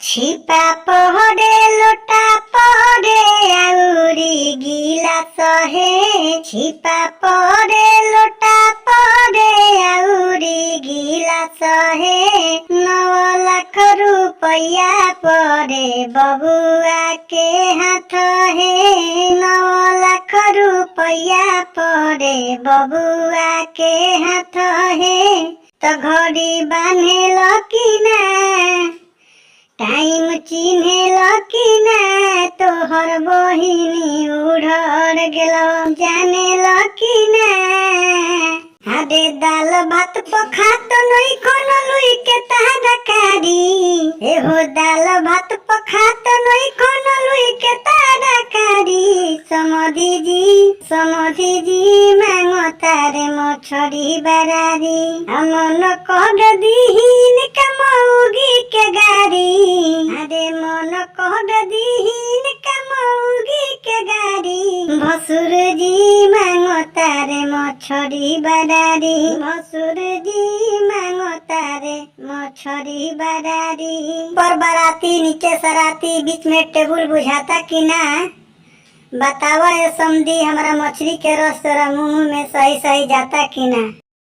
छिपा पहरे लोटा पहरे आउरी गिलास हे। छिपा पहरे लोटा पहरे आउरी गिलास हे। 9 लाख रुपया परे बबुआ के हाथ हे। 9 लाख रुपया परे बबुआ के हाथ हे। तो घड़ी बांधेल कि ना, टाइम चिन्हेल कि ना, तोहर बहिनी उड़र गेल जानेल कि ना। हादे दाल भात पखात नई कोन लुई के तरकारी। एहो दाल भात पखात नई कोन लुई के तरकारी। समधी जी मांगो तारे मछरी बरारी। हमन कह दीहिन कमौगी के गारी। अरे मन कह दीहिन कमौगी के गारी। भसुर जी मांगो तारे मछरी बरारी। भसुर जी मांगो तारे मछरी बरारी। पर बाराती नीचे सराती बीच में टेबुल बुझाता कि ना। बतावा ये समधी, हमारा मछली के रस तोरा मुंह में सही सही जाता कि ना।